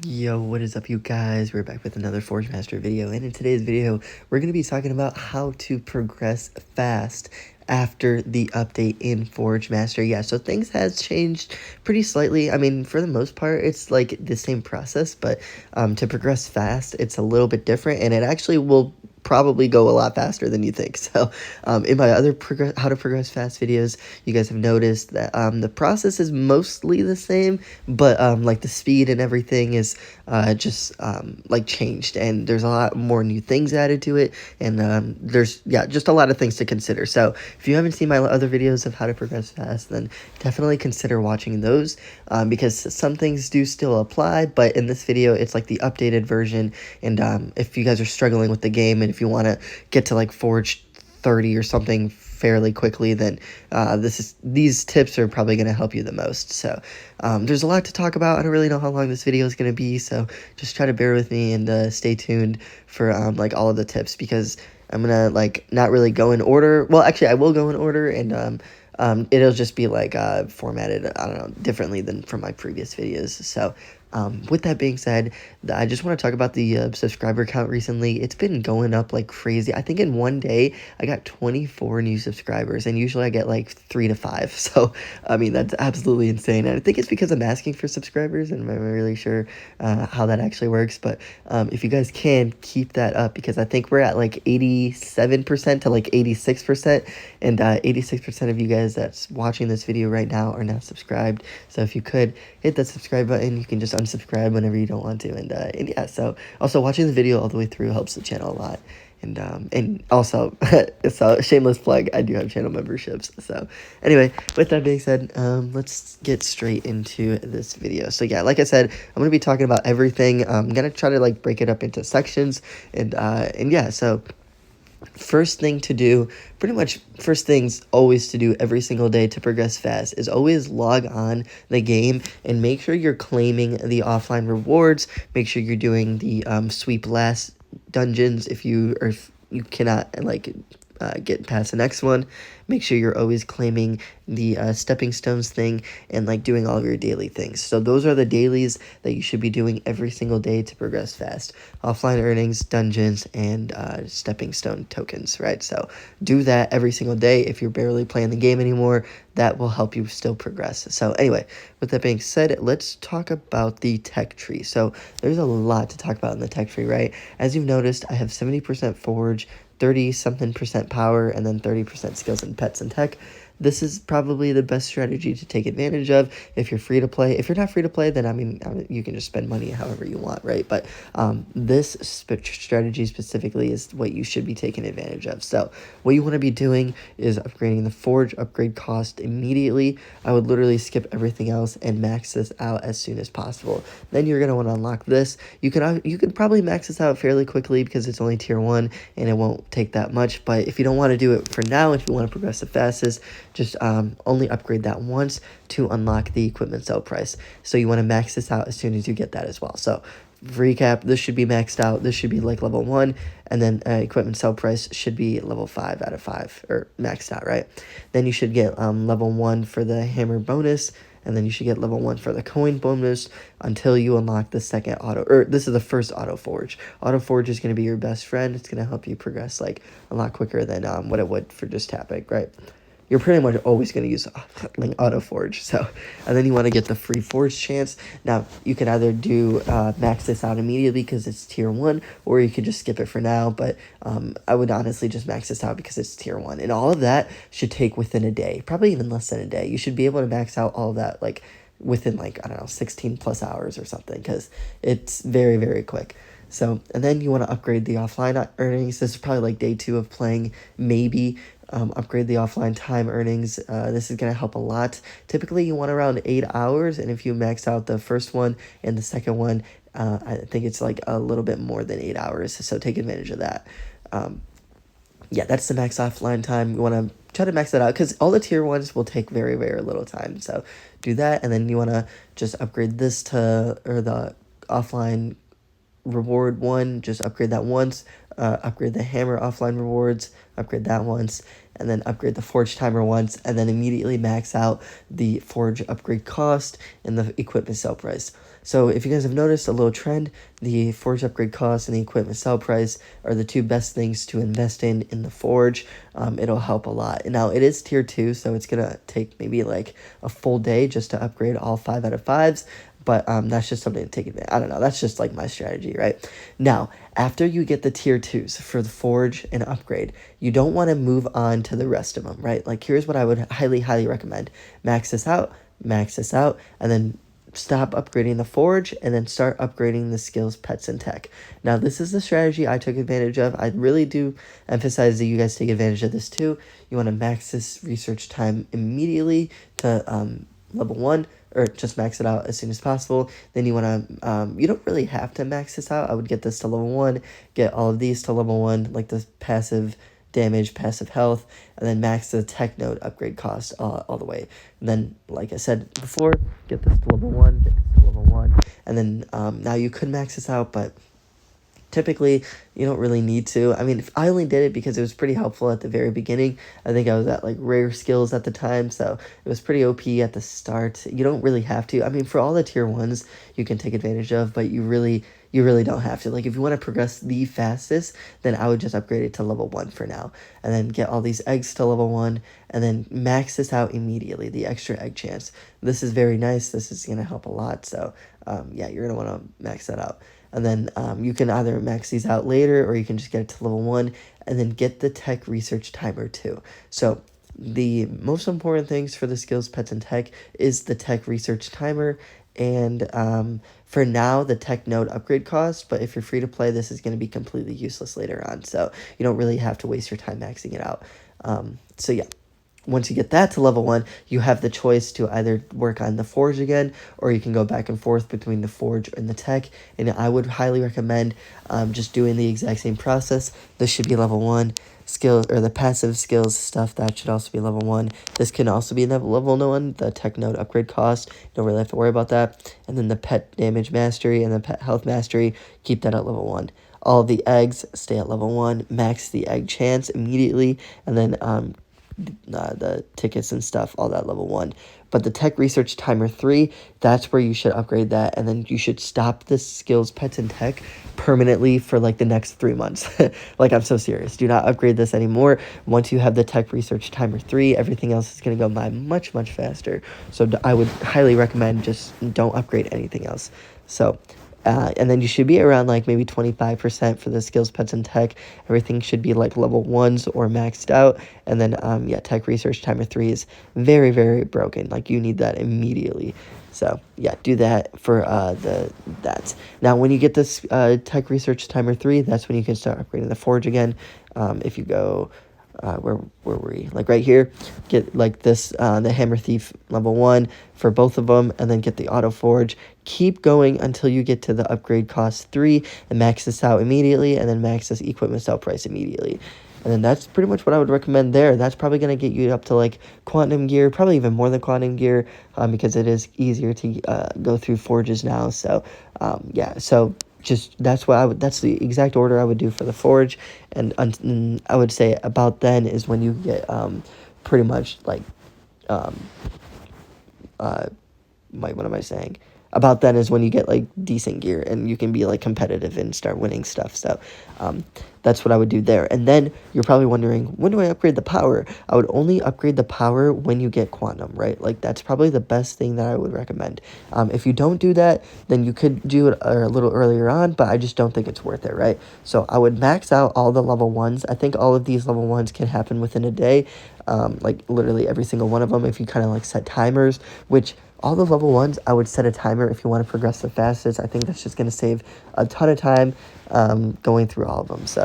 Yo, what is up, you guys? We're back with another Forge Master video, and in today's video, we're going to be talking about how to progress fast after the update in Forge Master. Yeah, so things has changed pretty slightly. I mean, for the most part, it's like the same process, but to progress fast, it's a little bit different, and it actually will probably go a lot faster than you think. So in my other how to progress fast videos, you guys have noticed that the process is mostly the same, but like the speed and everything is just like changed, and there's a lot more new things added to it, and there's just a lot of things to consider. So if you haven't seen my other videos of how to progress fast, then definitely consider watching those, because some things do still apply, but in this video it's like the updated version. And if you guys are struggling with the game, and if you want to get to like Forge 30 or something fairly quickly, then these tips are probably going to help you the most. So there's a lot to talk about. I don't really know how long this video is going to be, so just try to bear with me and stay tuned for like all of the tips, because I'm gonna like not really go in order. Well, actually I will go in order, and it'll just be like formatted, I don't know, differently than from my previous videos. So with that being said, I just want to talk about the subscriber count recently. It's been going up like crazy. I think in one day I got 24 new subscribers, and usually I get like 3 to 5. So I mean, that's absolutely insane. And I think it's because I'm asking for subscribers, and I'm not really sure how that actually works. But if you guys can keep that up, because I think we're at like 87% to like 86%, and 86% of you guys that's watching this video right now are now subscribed. So if you could hit that subscribe button, you can just unsubscribe whenever you don't want to. And yeah, so also watching the video all the way through helps the channel a lot. And also, it's a shameless plug, I do have channel memberships. So anyway, with that being said, let's get straight into this video. So yeah, like I said, I'm going to be talking about everything. I'm going to try to like break it up into sections, and yeah, so first thing to do, pretty much first things always to do every single day to progress fast, is always log on the game and make sure you're claiming the offline rewards. Make sure you're doing the sweep last dungeons if you cannot like get past the next one. Make sure you're always claiming the stepping stones thing, and like doing all of your daily things. So those are the dailies that you should be doing every single day to progress fast: offline earnings, dungeons, and stepping stone tokens, right? So do that every single day. If you're barely playing the game anymore, that will help you still progress. So anyway, with that being said, let's talk about the tech tree. So there's a lot to talk about in the tech tree, right? As you've noticed, I have 70% forge, 30-something% power, and then 30% skills and pets and tech. This is probably the best strategy to take advantage of if you're free to play. If you're not free to play, then I mean you can just spend money however you want, right? But this strategy specifically is what you should be taking advantage of. So what you want to be doing is upgrading the forge upgrade cost immediately. I would literally skip everything else and max this out as soon as possible. Then you're going to want to unlock this. You could probably max this out fairly quickly because it's only tier 1 and it won't take that much. But if you don't want to do it for now, if you want to progress the fastest, just only upgrade that once to unlock the equipment sell price. So you want to max this out as soon as you get that as well. So recap, this should be maxed out. This should be like level 1, and then equipment sell price should be level 5 out of 5, or maxed out, right? Then you should get level 1 for the hammer bonus, and then you should get level 1 for the coin bonus until you unlock the second auto, or this is the first auto forge. Auto forge is going to be your best friend. It's going to help you progress like a lot quicker than what it would for just tapping, right? You're pretty much always going to use like auto forge. So, and then you want to get the free forge chance. Now you can either do max this out immediately because it's tier 1, or you could just skip it for now. But I would honestly just max this out because it's tier 1, and all of that should take within a day, probably even less than a day. You should be able to max out all of that like within like, I don't know, 16 plus hours or something, because it's very, very quick. So, and then you want to upgrade the offline earnings. This is probably like day 2 of playing, maybe. Upgrade the offline time earnings. This is going to help a lot. Typically, you want around 8 hours, and if you max out the first one and the second one, I think it's like a little bit more than 8 hours, so take advantage of that. Yeah, that's the max offline time. You want to try to max that out, because all the tier 1s will take very, very little time. So do that, and then you want to just upgrade this to, or the offline reward 1, just upgrade that once. Upgrade the hammer offline rewards, upgrade that once, and then upgrade the forge timer once, and then immediately max out the forge upgrade cost and the equipment sell price. So if you guys have noticed a little trend, the forge upgrade cost and the equipment sell price are the two best things to invest in the forge. It'll help a lot. And now it is tier 2, so it's gonna take maybe like a full day just to upgrade all 5 out of 5s. But that's just something to take advantage. I don't know. That's just like my strategy, right? Now, after you get the tier 2s for the forge and upgrade, you don't want to move on to the rest of them, right? Like, here's what I would highly recommend. Max this out, and then stop upgrading the forge and then start upgrading the skills, pets, and tech. Now, this is the strategy I took advantage of. I really do emphasize that you guys take advantage of this too. You want to max this research time immediately to level 1, or just max it out as soon as possible. Then you want to, you don't really have to max this out. I would get this to level 1, get all of these to level 1, like the passive damage, passive health, and then max the tech node upgrade cost all the way. And then, like I said before, get this to level 1, get this to level 1, and then now you could max this out, but typically you don't really need to. I mean, I only did it because it was pretty helpful at the very beginning. I think I was at like rare skills at the time, so it was pretty OP at the start. You don't really have to. I mean, for all the tier 1s you can take advantage of, but you really don't have to. Like, if you want to progress the fastest, then I would just upgrade it to level 1 for now, and then get all these eggs to level 1, and then max this out immediately, the extra egg chance. This is very nice. This is going to help a lot, so yeah, you're going to want to max that out. And then you can either max these out later, or you can just get it to level 1, and then get the tech research timer too. So the most important things for the skills, pets, and tech is the tech research timer, and for now, the tech node upgrade cost. But if you're free to play, this is going to be completely useless later on, so you don't really have to waste your time maxing it out. So yeah. Once you get that to level 1, you have the choice to either work on the forge again, or you can go back and forth between the forge and the tech. And I would highly recommend just doing the exact same process. This should be level 1. Skills, or the passive skills stuff, that should also be level 1. This can also be level 1, the tech node upgrade cost. You don't really have to worry about that. And then the pet damage mastery and the pet health mastery, keep that at level 1. All of the eggs stay at level 1. Max the egg chance immediately, and then the tickets and stuff, all that level 1. But the tech research timer 3, that's where you should upgrade that, and then you should stop the skills, pets, and tech permanently for like the next 3 months. Like, I'm so serious. Do not upgrade this anymore. Once you have the tech research timer 3, everything else is going to go by much faster. So I would highly recommend just don't upgrade anything else. So and then you should be around like maybe 25% for the skills, pets, and tech. Everything should be like level 1s or maxed out. And then yeah, tech research timer 3 is very broken. Like, you need that immediately. So yeah, do that for that. Now, when you get this tech research timer 3, that's when you can start upgrading the forge again. If you go where were we? Like right here, get like this, the hammer thief level 1 for both of them, and then get the auto forge. Keep going until you get to the upgrade cost 3, and max this out immediately, and then max this equipment sell price immediately. And then that's pretty much what I would recommend there. That's probably going to get you up to like quantum gear, probably even more than quantum gear, because it is easier to go through forges now. So yeah, so just that's the exact order I would do for the forge. And I would say about then is when you get pretty much like what am I saying? About then is when you get like decent gear and you can be like competitive and start winning stuff. So that's what I would do there. And then you're probably wondering, when do I upgrade the power? I would only upgrade the power when you get quantum, right? Like, that's probably the best thing that I would recommend. If you don't do that, then you could do it a little earlier on, but I just don't think it's worth it, right? So I would max out all the level 1s. I think all of these level 1s can happen within a day. Like literally every single one of them, if you kind of like set timers, which all the level 1s, I would set a timer if you want to progress the fastest. I think that's just going to save a ton of time going through all of them. So,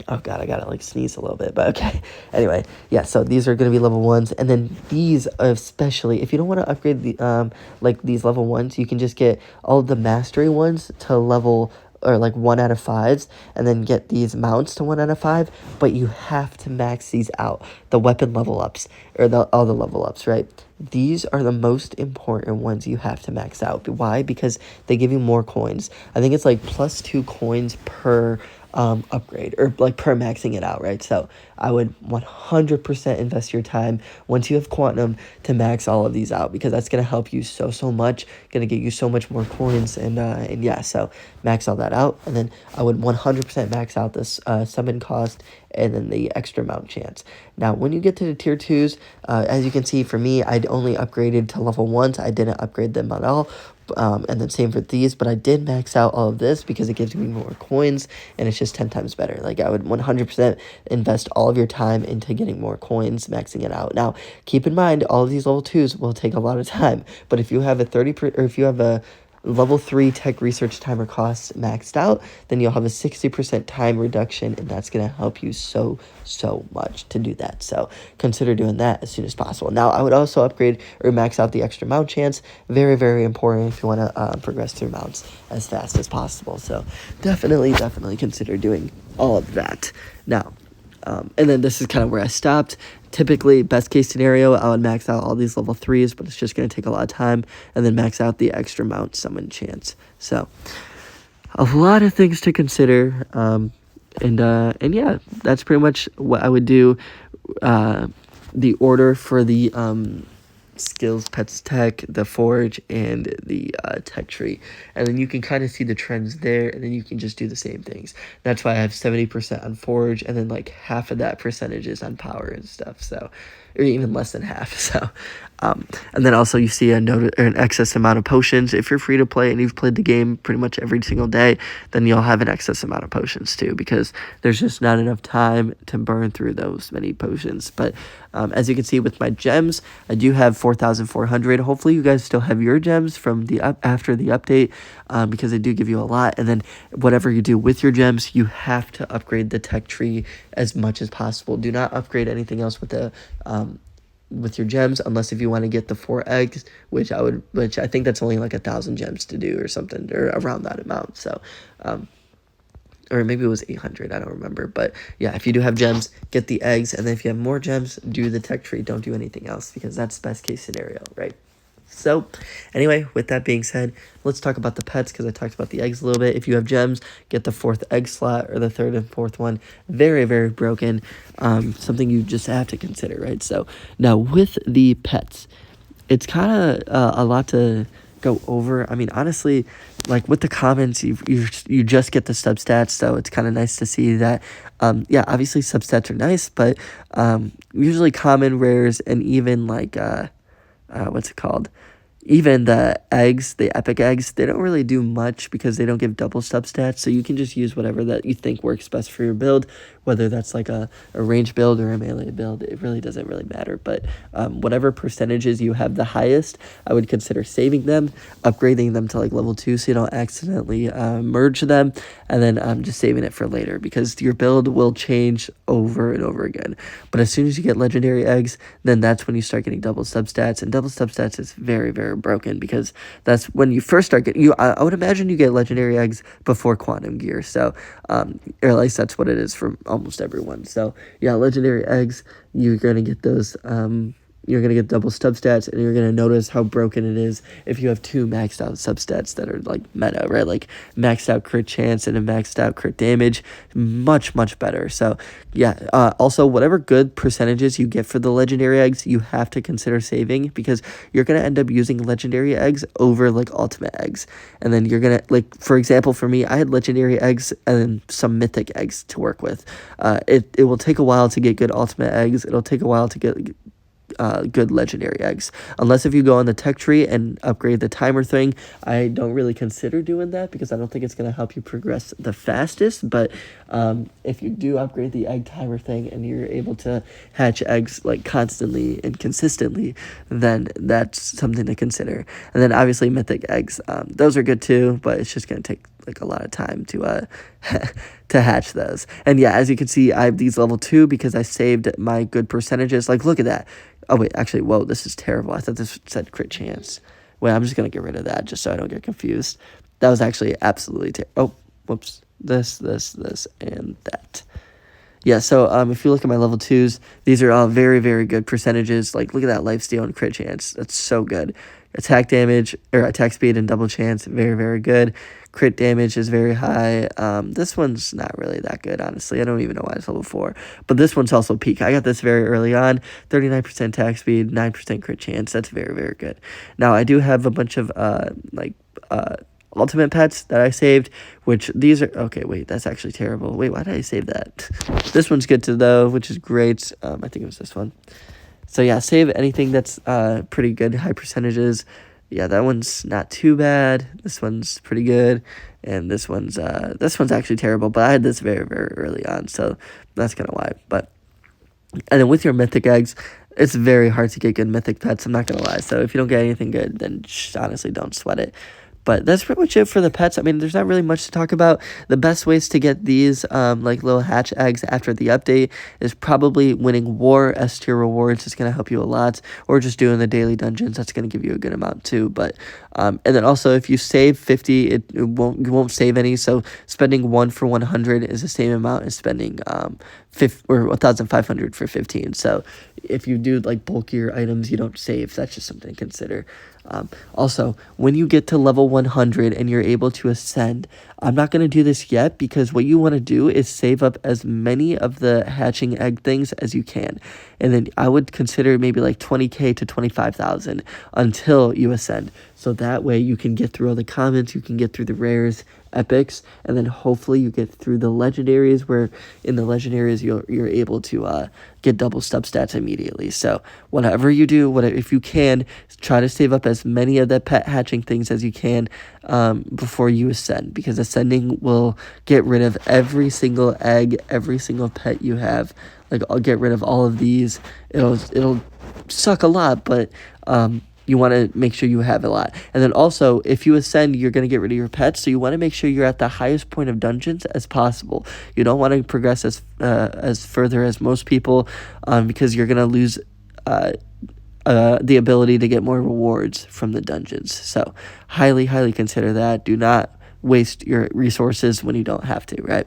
oh god, I gotta like sneeze a little bit, but okay. Anyway, yeah, so these are going to be level 1s, and then these especially, if you don't want to upgrade the like these level 1s, you can just get all of the mastery ones to level, or like 1 out of 5s, and then get these mounts to 1 out of 5, but you have to max these out, the weapon level ups, or all the level ups, right? These are the most important ones you have to max out. Why? Because they give you more coins. I think it's like +2 coins per upgrade, or like per maxing it out, right? So I would 100% invest your time once you have quantum to max all of these out, because that's going to help you so much, going to get you so much more coins. And yeah, so max all that out, and then I would 100% max out this summon cost and then the extra mount chance. Now when you get to the tier 2s, as you can see, for me, I'd only upgraded to level 1s. I didn't upgrade them at all. And then same for these, but I did max out all of this because it gives me more coins, and it's just 10 times better. Like, I would 100% invest all of your time into getting more coins, maxing it out. Now, keep in mind, all of these level 2s will take a lot of time, but if you have a or if you have a level 3 tech research timer costs maxed out, then you'll have a 60% time reduction, and that's going to help you so much to do that. So consider doing that as soon as possible. Now, I would also upgrade or max out the extra mount chance. Very important if you want to progress through mounts as fast as possible. So definitely consider doing all of that. Now, and then this is kind of where I stopped. Typically, best case scenario, I would max out all these level 3s, but it's just going to take a lot of time, and then max out the extra mount summon chance. So a lot of things to consider. And yeah, that's pretty much what I would do. The order for the skills, pets, tech, the forge, and the tech tree, and then you can kind of see the trends there, and then you can just do the same things. That's why I have 70% on forge, and then like half of that percentage is on power and stuff, so, or even less than half. So and then also you see an excess amount of potions. If you're free to play and you've played the game pretty much every single day, then you'll have an excess amount of potions too, because there's just not enough time to burn through those many potions. But as you can see with my gems, I do have 4,400. Hopefully you guys still have your gems from the after the update, because they do give you a lot. And then whatever you do with your gems, you have to upgrade the tech tree as much as possible. Do not upgrade anything else with the with your gems, unless if you want to get the 4 eggs, which I think that's only like 1,000 gems to do or something, or around that amount. So or maybe it was 800, I don't remember. But yeah, if you do have gems, get the eggs, and then if you have more gems, do the tech tree. Don't do anything else, because that's best case scenario, right? So anyway, with that being said, let's talk about the pets, because I talked about the eggs a little bit. If you have gems, get the 4th egg slot, or the 3rd and 4th one. Very broken. Something you just have to consider, right? So now with the pets, it's kind of a lot to go over. I mean, honestly, like with the comments, you just get the substats, so it's kind of nice to see that. Yeah, obviously substats are nice, but usually common, rares, and even like what's it called? Even the eggs, the epic eggs, they don't really do much because they don't give double substats. So you can just use whatever that you think works best for your build, whether that's like a range build or a melee build. It really doesn't really matter. But whatever percentages you have the highest, I would consider saving them, upgrading them to like level 2 so you don't accidentally merge them, and then just saving it for later, because your build will change over and over again. But as soon as you get legendary eggs, then that's when you start getting double substats, and double substats is very broken, because that's when you first start getting I would imagine you get legendary eggs before quantum gear, so or at least that's what it is for almost everyone. So yeah, legendary eggs, you're gonna get those you're going to get double substats, and you're going to notice how broken it is if you have 2 maxed out substats that are like meta, right? Like maxed out crit chance and a maxed out crit damage, much better. So yeah, also whatever good percentages you get for the legendary eggs, you have to consider saving, because you're going to end up using legendary eggs over like ultimate eggs. And then you're going to, like, for example, for me, I had legendary eggs and some mythic eggs to work with. It will take a while to get good ultimate eggs. It'll take a while to get good legendary eggs, unless if you go on the tech tree and upgrade the timer thing. I don't really consider doing that, because I don't think it's going to help you progress the fastest. But if you do upgrade the egg timer thing and you're able to hatch eggs like constantly and consistently, then that's something to consider. And then obviously mythic eggs, those are good too, but it's just going to take like a lot of time to to hatch those. And yeah, as you can see, I have these level 2 because I saved my good percentages. Like, look at that. Oh wait, actually, whoa, this is terrible. I thought this said crit chance. Wait, I'm just gonna get rid of that just so I don't get confused. That was actually absolutely oh, whoops. This, and that. Yeah, so if you look at my level 2s, these are all very good percentages. Like, look at that lifesteal and crit chance. That's so good. Attack damage, or attack speed and double chance, very, very good. Crit damage is very high. This one's not really that good, honestly. I don't even know why it's level 4. But this one's also peak. I got this very early on. 39% attack speed, 9% crit chance. That's very, very good. Now, I do have a bunch of, ultimate pets that I saved, which these are... Okay, wait, that's actually terrible. Wait, why did I save that? This one's good, though, which is great. I think it was this one. So, yeah, save anything that's pretty good, high percentages. Yeah, that one's not too bad. This one's pretty good, and this one's actually terrible. But I had this very, very early on, so that's kind of why. But and then with your mythic eggs, it's very hard to get good mythic pets. I'm not gonna lie. So if you don't get anything good, then honestly, don't sweat it. But that's pretty much it for the pets. I mean, there's not really much to talk about. The best ways to get these like little hatch eggs after the update is probably winning war S tier rewards. It's going to help you a lot. Or just doing the daily dungeons. That's going to give you a good amount too. But and then also if you save 50, you won't save any. So spending 1 for 100 is the same amount as spending 1,500 for 15. So if you do like bulkier items, you don't save. That's just something to consider. Also, when you get to level 100 and you're able to ascend, I'm not going to do this yet because what you want to do is save up as many of the hatching egg things as you can. And then I would consider maybe like 20k to 25,000 until you ascend. So that way you can get through all the comments, you can get through the rares, epics, and then hopefully you get through the legendaries, where in the legendaries you're able to get double sub stats immediately. So whatever you do, if you can, try to save up as many of the pet hatching things as you can before you ascend, because ascending will get rid of every single egg, every single pet you have. Like, I'll get rid of all of these. It'll suck a lot, but you want to make sure you have a lot. And then also, if you ascend, you're going to get rid of your pets, so you want to make sure you're at the highest point of dungeons as possible. You don't want to progress as further as most people, because you're going to lose the ability to get more rewards from the dungeons. So highly, highly consider that. Do not waste your resources when you don't have to, right?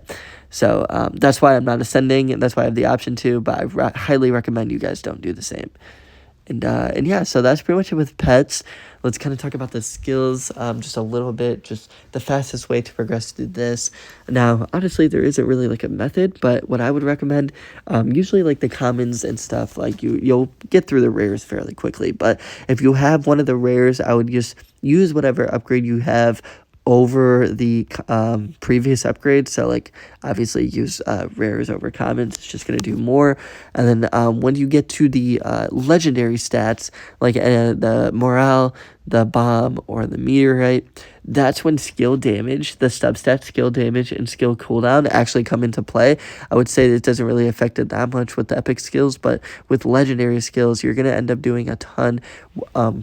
So that's why I'm not ascending, and that's why I have the option to, but I highly recommend you guys don't do the same. And yeah, so that's pretty much it with pets. Let's kind of talk about the skills just a little bit, just the fastest way to progress through this. Now, honestly, there isn't really like a method, but what I would recommend, usually like the commons and stuff, like you'll get through the rares fairly quickly. But if you have one of the rares, I would just use whatever upgrade you have over the previous upgrade. So like obviously use rares over commons. It's just going to do more. And then when you get to the legendary stats, like the morale, the bomb, or the meteorite, that's when skill damage, the substat skill damage and skill cooldown actually come into play. I would say it doesn't really affect it that much with the epic skills, but with legendary skills, you're going to end up doing a ton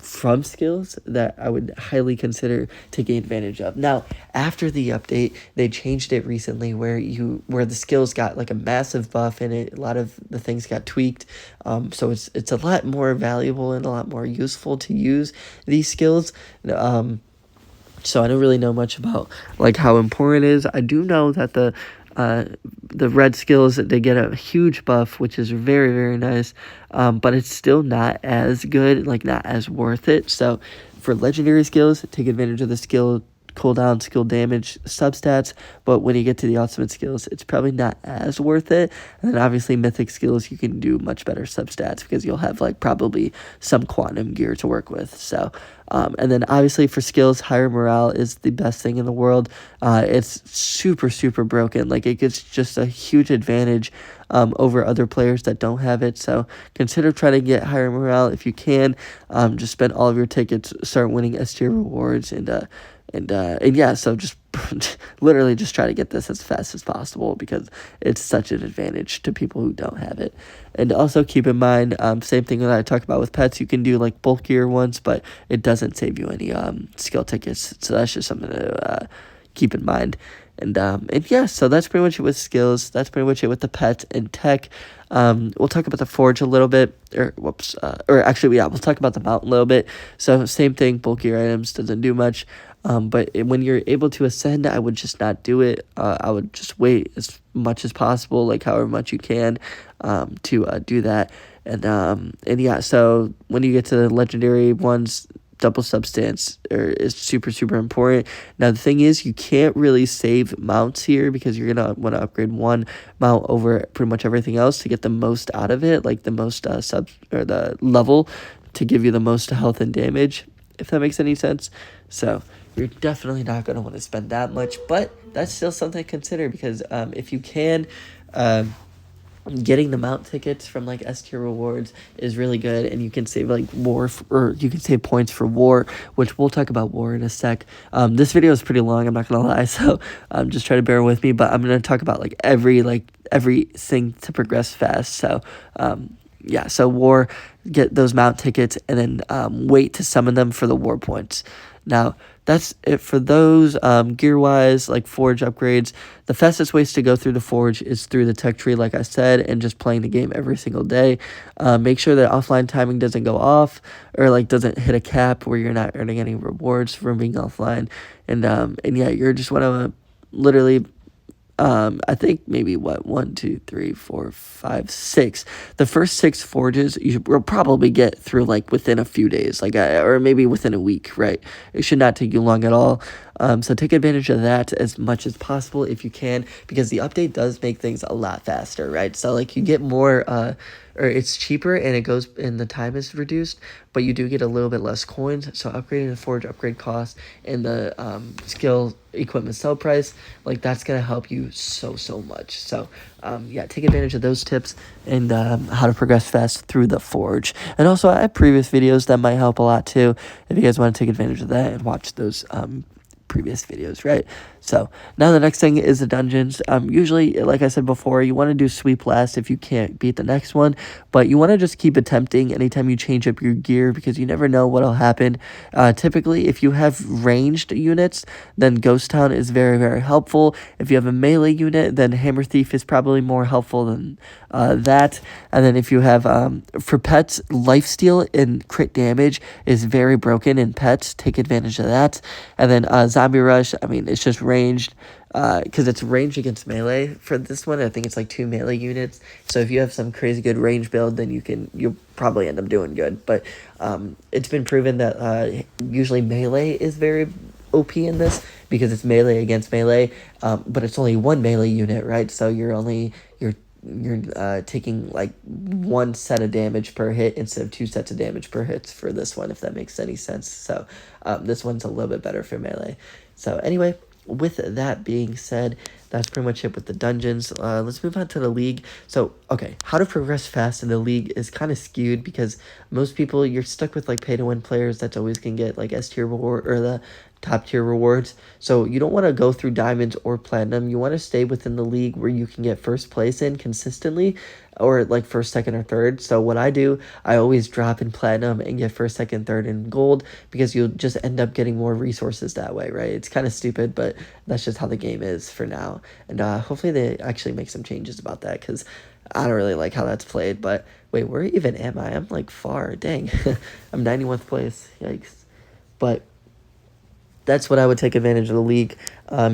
from skills that I would highly consider taking advantage of. Now, after the update, they changed it recently where the skills got like a massive buff in it. A lot of the things got tweaked. So it's a lot more valuable and a lot more useful to use these skills. So I don't really know much about like how important it is. I do know that the red skills, they get a huge buff, which is very, very nice. But it's still not as good, like not as worth it. So for legendary skills, take advantage of the skill cooldown, skill damage, substats, but when you get to the ultimate skills, it's probably not as worth it. And then obviously mythic skills, you can do much better substats because you'll have like probably some quantum gear to work with. So and then obviously for skills, higher morale is the best thing in the world. It's super, super broken. Like, it gives just a huge advantage over other players that don't have it. So consider trying to get higher morale if you can. Just spend all of your tickets, start winning S tier rewards, and yeah, so just literally just try to get this as fast as possible because it's such an advantage to people who don't have it. And also keep in mind, same thing that I talked about with pets, you can do like bulkier ones, but it doesn't save you any skill tickets. So that's just something to keep in mind. And yeah, so that's pretty much it with skills. That's pretty much it with the pet and tech. We'll talk about the forge a little bit, we'll talk about the mount a little bit. So same thing, bulkier items doesn't do much. But when you're able to ascend, I would just not do it. I would just wait as much as possible, like however much you can, to do that. And yeah, so when you get to the legendary ones, double substance is super important. Now the thing is, you can't really save mounts here because you're gonna want to upgrade one mount over pretty much everything else to get the most out of it, like the most the level to give you the most health and damage, if that makes any sense. So you're definitely not going to want to spend that much, but that's still something to consider because if you can, getting the mount tickets from like S tier rewards is really good, and you can save like or you can save points for war, which we'll talk about war in a sec. This video is pretty long, I'm not gonna lie, so just try to bear with me, but I'm gonna talk about like everything to progress fast. So yeah, so war, get those mount tickets, and then wait to summon them for the war points. Now, that's it for those. Gear-wise, like forge upgrades, the fastest ways to go through the forge is through the tech tree, like I said, and just playing the game every single day. Make sure that offline timing doesn't go off or like doesn't hit a cap where you're not earning any rewards from being offline. And yeah, you're just want to literally I think maybe 1, 2, 3, 4, 5, 6. The first 6 forges you will probably get through like within a few days, like or maybe within a week, right? It should not take you long at all. So take advantage of that as much as possible if you can, because the update does make things a lot faster, right? So like you get more or it's cheaper and it goes and the time is reduced, but you do get a little bit less coins. So upgrading the forge upgrade cost and the skill equipment sell price, like that's gonna help you so much. So yeah, take advantage of those tips and how to progress fast through the forge. And also I have previous videos that might help a lot too if you guys want to take advantage of that and watch those previous videos, right? So now the next thing is the dungeons. Usually, like I said before, you want to do sweep last if you can't beat the next one, but you want to just keep attempting anytime you change up your gear because you never know what'll happen. Typically, if you have ranged units, then Ghost Town is very helpful. If you have a melee unit, then Hammer Thief is probably more helpful than that. And then if you have for pets, lifesteal and crit damage is very broken in pets. Take advantage of that. And then Zombie Rush, I mean, it's just ranged because it's ranged against melee for this one. I think it's like 2 melee units. So if you have some crazy good range build, then you'll probably end up doing good. But it's been proven that usually melee is very OP in this because it's melee against melee, but it's only 1 melee unit, right? So you're taking like 1 set of damage per hit instead of 2 sets of damage per hit for this one, if that makes any sense. So this one's a little bit better for melee. So anyway, with that being said, that's pretty much it with the dungeons. Let's move on to the league. So, okay, how to progress fast in the league is kind of skewed because most people, you're stuck with like pay-to-win players that's always going to get like S tier reward or the top tier rewards. So you don't want to go through diamonds or platinum. You want to stay within the league where you can get first place in consistently, or like first, second, or third. So what I do, I always drop in platinum and get first, second, third in gold because you'll just end up getting more resources that way, right? It's kind of stupid, but that's just how the game is for now. And hopefully they actually make some changes about that because I don't really like how that's played. But wait, where even am I? I'm like far. Dang. I'm 91th place. Yikes. But that's what I would take advantage of the league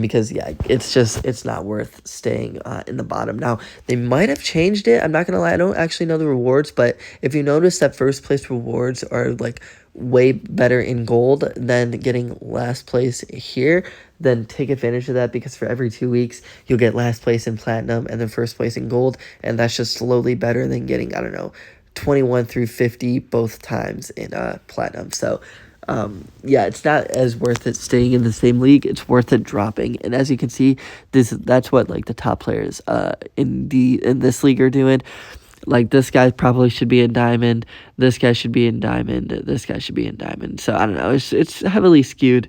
because, yeah, it's not worth staying in the bottom. Now, they might have changed it. I'm not going to lie. I don't actually know the rewards, but if you notice that first place rewards are, like, way better in gold than getting last place here, then take advantage of that because for every 2 weeks, you'll get last place in platinum and then first place in gold, and that's just slowly better than getting, I don't know, 21 through 50 both times in platinum. So yeah, it's not as worth it staying in the same league. It's worth it dropping. And as you can see, that's what like the top players in this league are doing. Like this guy probably should be in diamond. This guy should be in diamond. This guy should be in diamond. So I don't know. It's heavily skewed.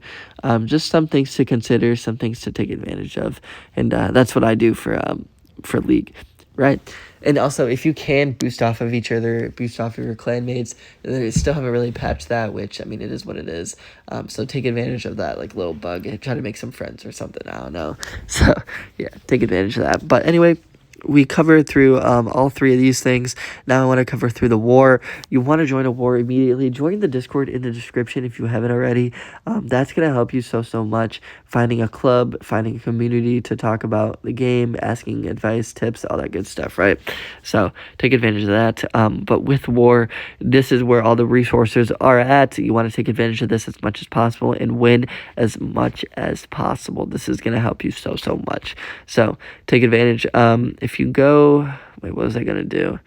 Just some things to consider, some things to take advantage of, and that's what I do for league, right? And also, if you can boost off of each other, boost off of your clanmates, they still haven't really patched that, which, I mean, it is what it is. So take advantage of that, like, little bug and try to make some friends or something. I don't know. So, yeah, take advantage of that. But anyway, we covered through all three of these things. Now I want to cover through the war. You want to join a war immediately. Join the Discord in the description if you haven't already. That's going to help you so much. Finding a club, finding a community to talk about the game, asking advice, tips, all that good stuff, right? So take advantage of that. But with war, this is where all the resources are at. You want to take advantage of this as much as possible and win as much as possible. This is going to help you so much. So take advantage. If you go, wait, what was I going to do?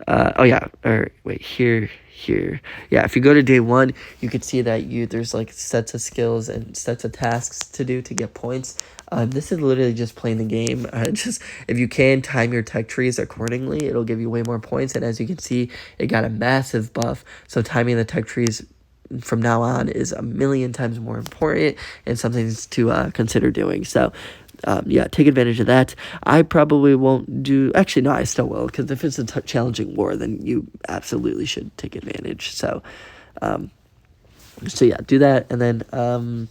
Oh yeah, or wait, here. Yeah, if you go to day 1, you can see that there's like sets of skills and sets of tasks to do to get points. This is literally just playing the game. Just if you can time your tech trees accordingly, it'll give you way more points. And as you can see, it got a massive buff. So timing the tech trees from now on is a million times more important and something to consider doing. So yeah, take advantage of that. I probably won't do, actually no, I still will, because if it's a challenging war, then you absolutely should take advantage. So yeah, do that. And then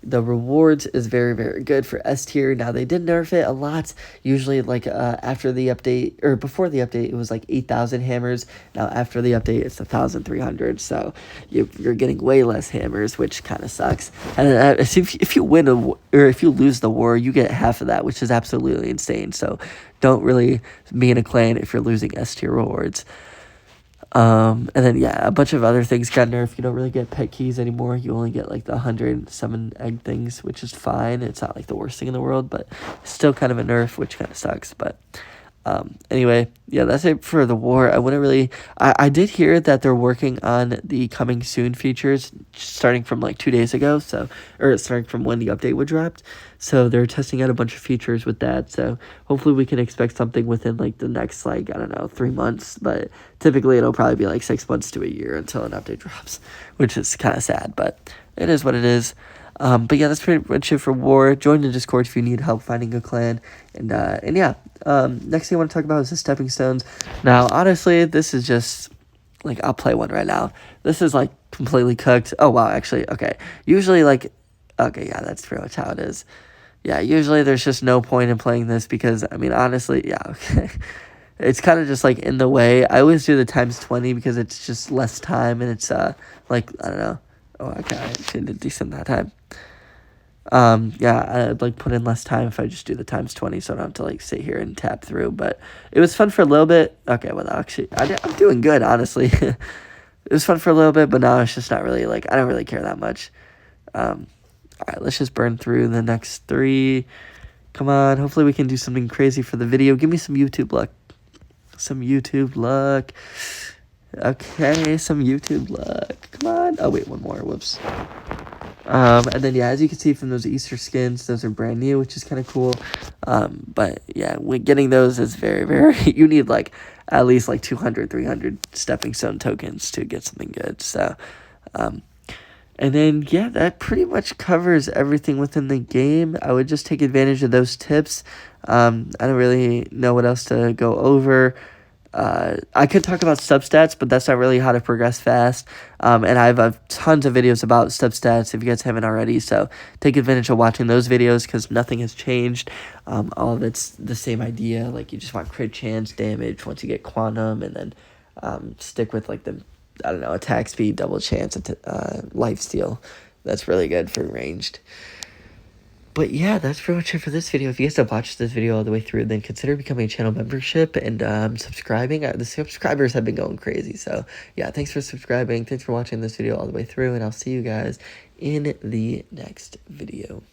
the rewards is very good for S tier. Now they did nerf it a lot. Usually like after the update, or before the update, it was like 8,000 hammers. Now after the update, it's 1,300. So you're getting way less hammers, which kind of sucks. And if you win or if you lose the war, you get half of that, which is absolutely insane. So don't really be in a clan if you're losing S tier rewards. And then, yeah, a bunch of other things got nerfed. You don't really get pet keys anymore. You only get, like, the 107 egg things, which is fine. It's not, like, the worst thing in the world, but still kind of a nerf, which kind of sucks. But anyway, yeah, that's it for the war. I wouldn't really... I did hear that they're working on the coming soon features starting from, like, 2 days ago. Or starting from when the update would dropped. So they're testing out a bunch of features with that. So hopefully we can expect something within, like, the next, like, I don't know, 3 months. But typically it'll probably be, like, 6 months to a year until an update drops, which is kind of sad. But it is what it is. But yeah, that's pretty much it for war. Join the Discord if you need help finding a clan. And yeah, next thing I want to talk about is the stepping stones. Now, honestly, this is just, like, I'll play one right now. This is, like, completely cooked. Oh, wow, actually, okay. Usually, like, okay, yeah, that's pretty much how it is. Yeah, usually there's just no point in playing this because, I mean, honestly, yeah, okay. It's kind of just, like, in the way. I always do the times 20 because it's just less time and it's, like, I don't know. Oh, okay, I actually did decent that time. Yeah, I'd like put in less time if I just do the times 20 so I don't have to like sit here and tap through, but it was fun for a little bit. Okay, well, actually, I'm doing good, honestly. It was fun for a little bit, but now it's just not really like, I don't really care that much. All right, let's just burn through the next 3. Come on, hopefully we can do something crazy for the video. Give me some YouTube luck. Some YouTube luck. Okay, some YouTube luck. Come on. Oh, wait, one more. Whoops. And then, yeah, as you can see from those Easter skins, those are brand new, which is kind of cool. But, yeah, getting those is very, you need, like, at least, like, 200, 300 stepping stone tokens to get something good. So, and then, yeah, that pretty much covers everything within the game. I would just take advantage of those tips. I don't really know what else to go over. I could talk about substats, but that's not really how to progress fast. And I have tons of videos about substats if you guys haven't already. So take advantage of watching those videos because nothing has changed. All of it's the same idea. Like you just want crit chance, damage once you get quantum, and then stick with like the, I don't know, attack speed, double chance, life steal. That's really good for ranged. But yeah, that's pretty much it for this video. If you guys have watched this video all the way through, then consider becoming a channel membership and subscribing. The subscribers have been going crazy. So yeah, thanks for subscribing. Thanks for watching this video all the way through. And I'll see you guys in the next video.